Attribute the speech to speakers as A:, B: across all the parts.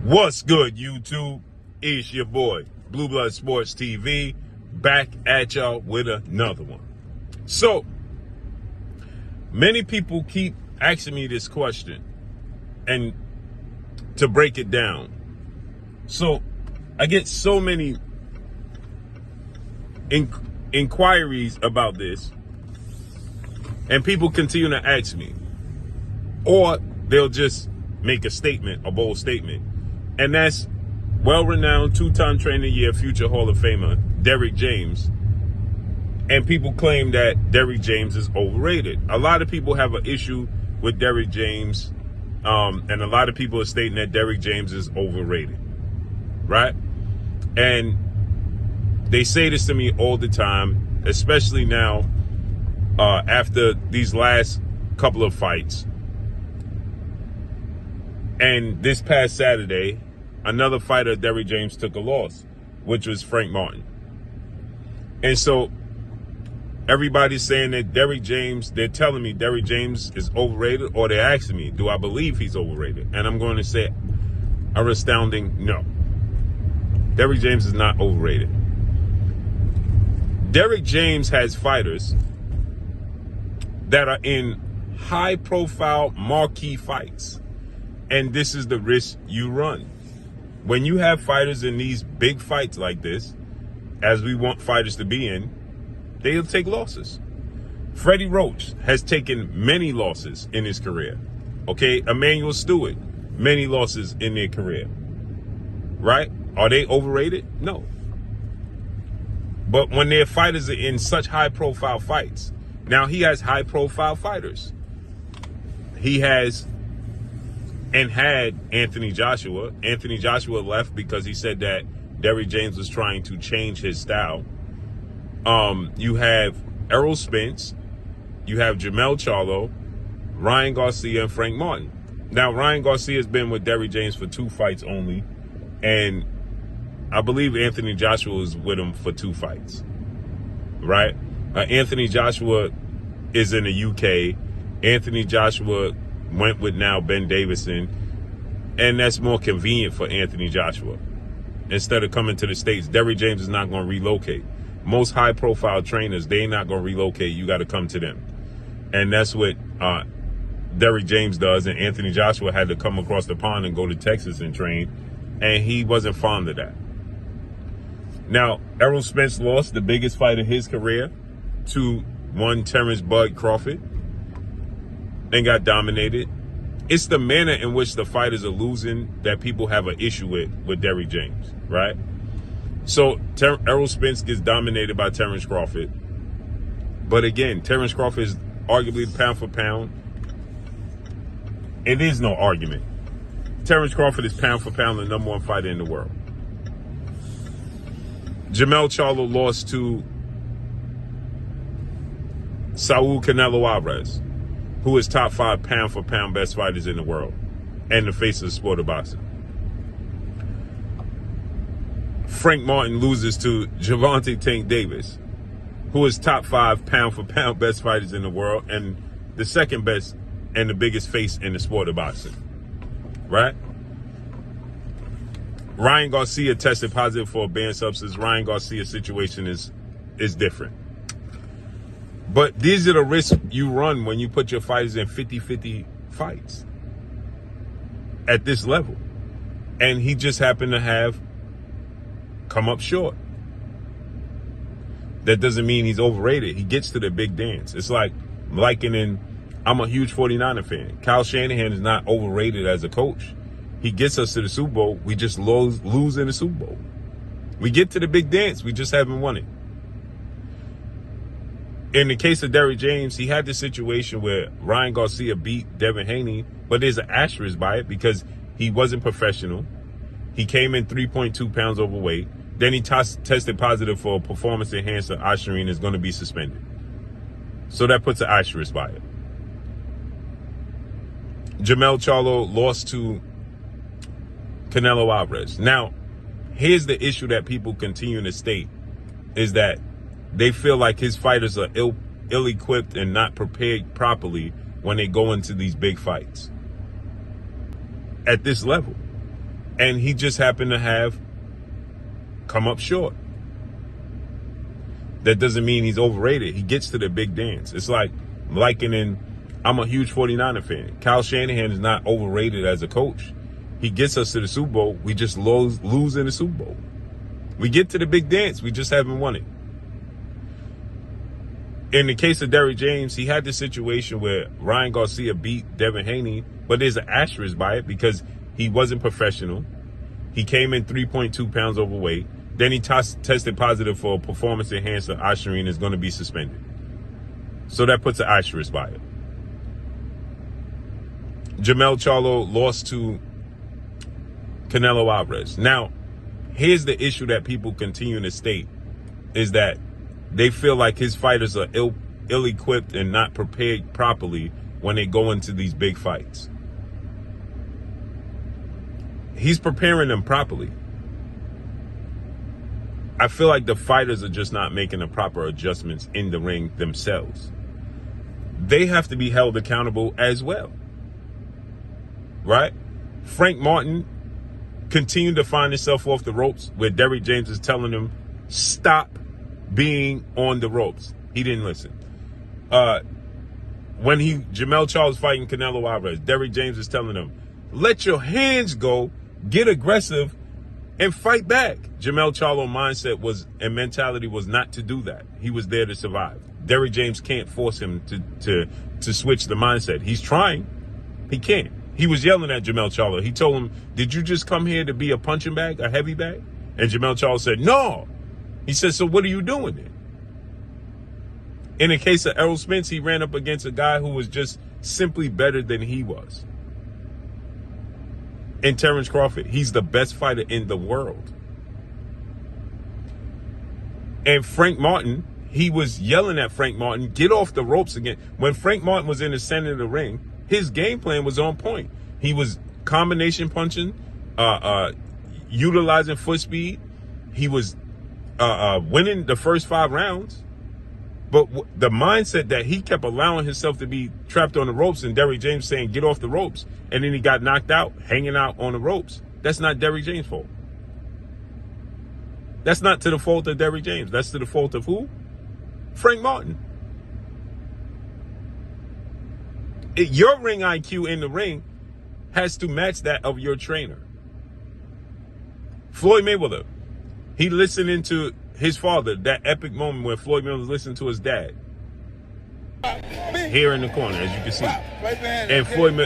A: What's good, YouTube? It's your boy, Blue Blood Sports TV, back at y'all with another one. So, many people keep asking me this question, and to break it down. So, I get so many inquiries about this, and people continue to ask me, or they'll just make a statement, a bold statement. And that's well-renowned two-time Trainer of the Year, future Hall of Famer, Derrick James. And people claim that Derrick James is overrated. A lot of people have an issue with Derrick James, and a lot of people are stating that Derrick James is overrated, right? And they say this to me all the time, especially now after these last couple of fights. And this past Saturday, another fighter, Derrick James, took a loss, which was Frank Martin. And so everybody's saying that Derrick James, they're telling me Derrick James is overrated, or they're asking me, do I believe he's overrated? And I'm going to say a astounding no. Derrick James is not overrated. Derrick James has fighters that are in high-profile marquee fights. And this is the risk you run. When you have fighters in these big fights like this, as we want fighters to be in, they'll take losses. Freddie Roach has taken many losses in his career. Okay, Emmanuel Stewart, many losses in their career. Right? Are they overrated? No. But when their fighters are in such high-profile fights, now he has high-profile fighters. He has and had Anthony Joshua. Anthony Joshua left because he said that Derrick James was trying to change his style. You have Errol Spence. You have Jamel Charlo, Ryan Garcia, and Frank Martin. Now, Ryan Garcia has been with Derrick James for 2 fights only. And I believe Anthony Joshua was with him for 2 fights. Right? Anthony Joshua is in the UK. Anthony Joshua went with now Ben Davison, and that's more convenient for Anthony Joshua. Instead of coming to the States, Derrick James is not going to relocate. Most high-profile trainers, they're not going to relocate. You got to come to them. And that's what Derrick James does, and Anthony Joshua had to come across the pond and go to Texas and train, and he wasn't fond of that. Now, Errol Spence lost the biggest fight of his career to one Terrence Bud Crawford, and got dominated. It's the manner in which the fighters are losing that people have an issue with Derrick James, right? So Errol Spence gets dominated by Terrence Crawford. But again, Terrence Crawford is arguably the pound for pound. It is no argument. Terrence Crawford is pound for pound the #1 fighter in the world. Jamel Charlo lost to Saul Canelo Alvarez, who is top 5 pound for pound best fighters in the world and the face of the sport of boxing. Frank Martin loses to Gervonta Tank Davis, who is top 5 pound for pound best fighters in the world and the second best and the biggest face in the sport of boxing. Right? Ryan Garcia tested positive for a banned substance. Ryan Garcia's situation is different. But these are the risks you run when you put your fighters in 50-50 fights at this level. And he just happened to have come up short. That doesn't mean he's overrated. He gets to the big dance. It's like likening, I'm a huge 49er fan. Kyle Shanahan is not overrated as a coach. He gets us to the Super Bowl. We just lose in the Super Bowl. We get to the big dance. We just haven't won it. In the case of Derrick James, he had the situation where Ryan Garcia beat Devin Haney, but there's an asterisk by it because he wasn't professional. He came in 3.2 pounds overweight. Then he tested positive for a performance enhancer. Ostarine is going to be suspended. So that puts an asterisk by it. Jamel Charlo lost to Canelo Alvarez. Now, here's the issue that people continue to state, is that they feel like his fighters are ill-equipped and not prepared properly when they go into these big fights at this level. And he just happened to have come up short. That doesn't mean he's overrated. He gets to the big dance. It's like likening, I'm a huge 49er fan. Kyle Shanahan is not overrated as a coach. He gets us to the Super Bowl. We just lose in the Super Bowl. We get to the big dance. We just haven't won it. In the case of Derrick James, he had this situation where Ryan Garcia beat Devin Haney, but there's an asterisk by it because he wasn't professional. He came in 3.2 pounds overweight. Then he tested positive for a performance enhancer. Osharine is going to be suspended. So that puts an asterisk by it. Jermell Charlo lost to Canelo Alvarez. Now, here's the issue that people continue to state, is that they feel like his fighters are ill-equipped and not prepared properly when they go into these big fights. He's preparing them properly. I feel like the fighters are just not making the proper adjustments in the ring themselves. They have to be held accountable as well. Right? Frank Martin continued to find himself off the ropes where Derrick James is telling him, stop being on the ropes. He didn't listen. When Jermell Charlo was fighting Canelo Alvarez, Derrick James is telling him, let your hands go, get aggressive, and fight back. Jermell Charlo's mindset and mentality was not to do that. He was there to survive. Derrick James can't force him to switch the mindset. He's trying. He can't. He was yelling at Jermell Charlo. He told him, did you just come here to be a punching bag, a heavy bag? And Jermell Charlo said, no. He said, so what are you doing then? In the case of Errol Spence, he ran up against a guy who was just simply better than he was. And Terrence Crawford, he's the best fighter in the world. And Frank Martin, he was yelling at Frank Martin, get off the ropes again. When Frank Martin was in the center of the ring, his game plan was on point. He was combination punching, utilizing foot speed. He was winning the first 5 rounds. But the mindset that he kept allowing himself to be trapped on the ropes and Derrick James saying, get off the ropes, and then he got knocked out, hanging out on the ropes. That's not Derrick James' fault. That's not to the fault of Derrick James. That's to the fault of who? Frank Martin. Your ring IQ in the ring has to match that of your trainer. Floyd Mayweather, he listened into his father, that epic moment where Floyd Mayweather listened to his dad. Here in the corner, as you can see. And Floyd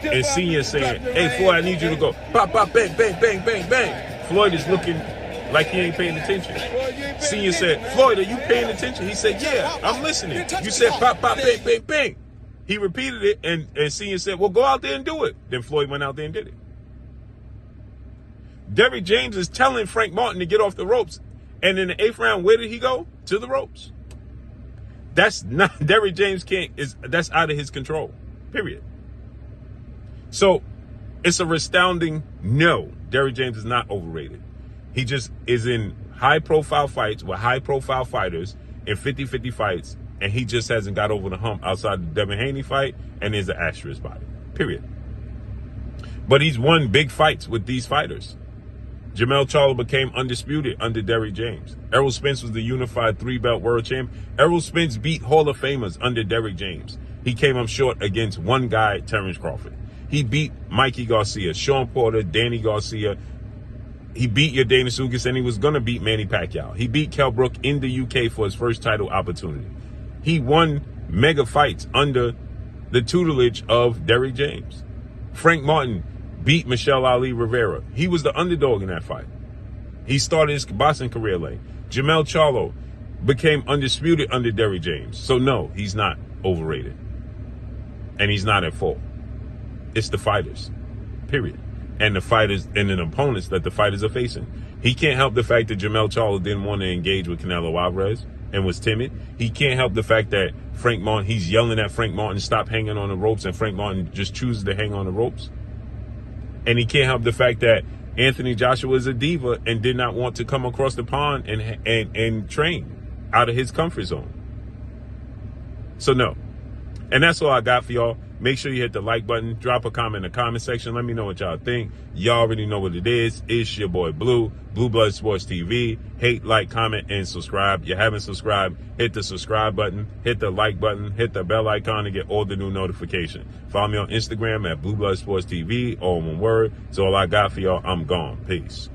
A: and Senior saying, hey, Floyd, I need you to go. Pop, pop, bang, bang, bang, bang, bang. Floyd is looking like he ain't paying attention. Senior said, Floyd, are you paying attention? He said, yeah, I'm listening. You said pop, pop, bang, bang, bang. He repeated it, and Senior said, well, go out there and do it. Then Floyd went out there and did it. Derrick James is telling Frank Martin to get off the ropes. And in the 8th round, where did he go? To the ropes. That's not, Derrick James that's out of his control, period. So it's a resounding no. Derrick James is not overrated. He just is in high-profile fights with high-profile fighters in 50-50 fights, and he just hasn't got over the hump outside the Devin Haney fight, and there's an asterisk by it, period. But he's won big fights with these fighters. Jermell Charlo became undisputed under Derrick James. Errol Spence was the unified 3-belt world champ. Errol Spence beat Hall of Famers under Derrick James. He came up short against one guy, Terrence Crawford. He beat Mikey Garcia, Sean Porter, Danny Garcia. He beat your Dana Sugas, and he was going to beat Manny Pacquiao. He beat Kell Brook in the UK for his first title opportunity. He won mega fights under the tutelage of Derrick James. Frank Martin beat Michelle Ali Rivera. He was the underdog in that fight. He started his boxing career late. Jermell Charlo became undisputed under Derrick James. So no, he's not overrated. And he's not at fault. It's the fighters, period. And the fighters and the opponents that the fighters are facing. He can't help the fact that Jermell Charlo didn't want to engage with Canelo Alvarez and was timid. He can't help the fact that Frank Martin, he's yelling at Frank Martin, stop hanging on the ropes, and Frank Martin just chooses to hang on the ropes. And he can't help the fact that Anthony Joshua is a diva and did not want to come across the pond and train out of his comfort zone. So no. And that's all I got for y'all. Make sure you hit the like button. Drop a comment in the comment section. Let me know what y'all think. Y'all already know what it is. It's your boy Blue, Blue Blood Sports TV. Hate, like, comment, and subscribe. You haven't subscribed, hit the subscribe button, hit the like button, hit the bell icon to get all the new notifications. Follow me on Instagram at Blue Blood Sports TV, all one word. That's all I got for y'all. I'm gone. Peace.